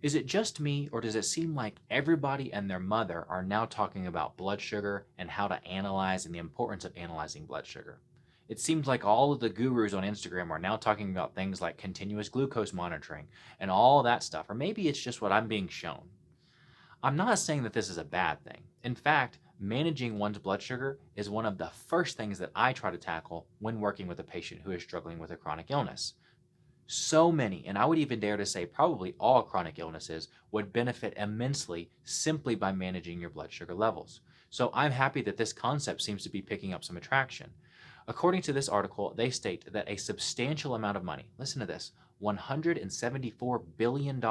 Is it just me, or does it seem like everybody and their mother are now talking about blood sugar and how to analyze and the importance of analyzing blood sugar? It seems like all of the gurus on Instagram are now talking about things like continuous glucose monitoring and all that stuff, or maybe it's just what I'm being shown. I'm not saying that this is a bad thing. In fact, managing one's blood sugar is one of the first things that I try to tackle when working with a patient who is struggling with a chronic illness. So many, and I would even dare to say probably all chronic illnesses would benefit immensely simply by managing your blood sugar levels. So I'm happy that this concept seems to be picking up some attraction. According to this article, they state that a substantial amount of money, listen to this, $174 billion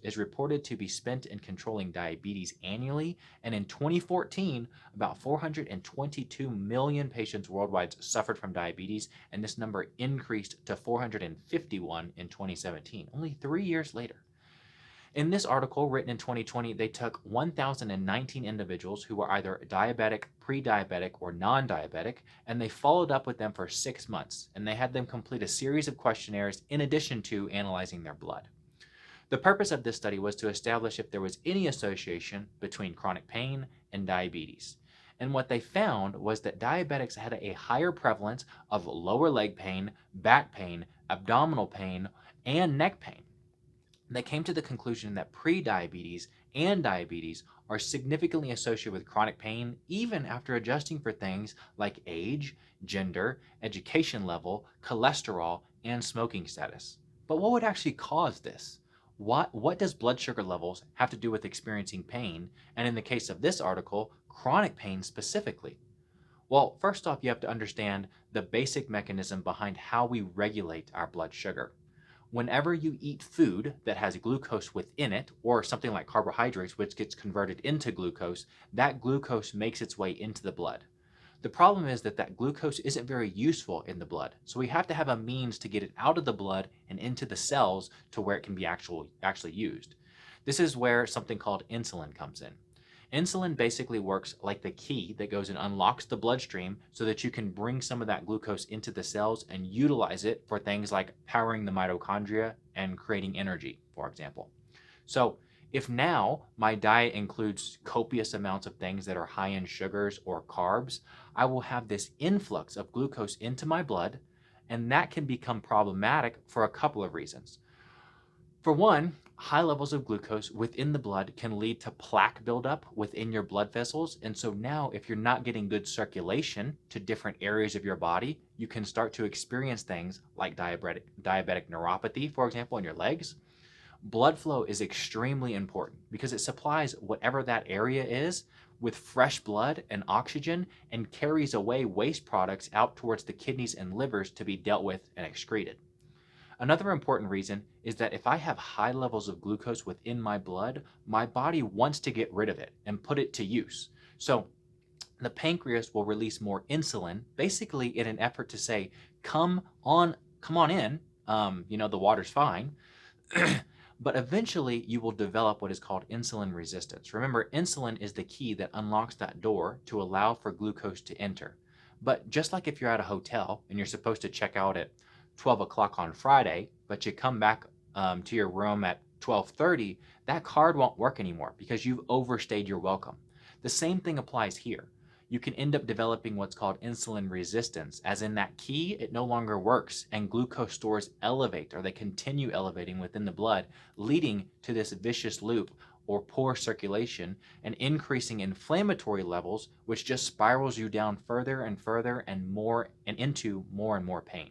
is reported to be spent in controlling diabetes annually, and in 2014, about 422 million patients worldwide suffered from diabetes, and this number increased to 451 in 2017, only 3 years later. In this article, written in 2020, they took 1,019 individuals who were either diabetic, pre diabetic, or non diabetic, and they followed up with them for 6 months, and they had them complete a series of questionnaires in addition to analyzing their blood. The purpose of this study was to establish if there was any association between chronic pain and diabetes. And what they found was that diabetics had a higher prevalence of lower leg pain, back pain, abdominal pain, and neck pain. They came to the conclusion that prediabetes and diabetes are significantly associated with chronic pain even after adjusting for things like age, gender, education level, cholesterol, and smoking status. But what would actually cause this? What does blood sugar levels have to do with experiencing pain, and in the case of this article, chronic pain specifically? Well, first off, you have to understand the basic mechanism behind how we regulate our blood sugar. Whenever you eat food that has glucose within it, or something like carbohydrates, which gets converted into glucose, that glucose makes its way into the blood. The problem is that glucose isn't very useful in the blood, so we have to have a means to get it out of the blood and into the cells to where it can be actually used. This is where something called insulin comes in. Insulin basically works like the key that goes and unlocks the bloodstream so that you can bring some of that glucose into the cells and utilize it for things like powering the mitochondria and creating energy, for example. So, if now my diet includes copious amounts of things that are high in sugars or carbs, I will have this influx of glucose into my blood, and that can become problematic for a couple of reasons. For one, high levels of glucose within the blood can lead to plaque buildup within your blood vessels. And so now, if you're not getting good circulation to different areas of your body, you can start to experience things like diabetic neuropathy, for example, in your legs. Blood flow is extremely important because it supplies whatever that area is with fresh blood and oxygen and carries away waste products out towards the kidneys and livers to be dealt with and excreted. Another important reason is that if I have high levels of glucose within my blood, my body wants to get rid of it and put it to use. So the pancreas will release more insulin, basically in an effort to say, come on in, the water's fine. But eventually you will develop what is called insulin resistance. Remember, insulin is the key that unlocks that door to allow for glucose to enter. But just like if you're at a hotel and you're supposed to check out at 12 o'clock on Friday, but you come back to your room at 12:30, that card won't work anymore because you've overstayed your welcome. The same thing applies here. You can end up developing what's called insulin resistance, as in that key, it no longer works and glucose stores elevate or they continue elevating within the blood, leading to this vicious loop or poor circulation and increasing inflammatory levels, which just spirals you down further and further and more and into more and more pain.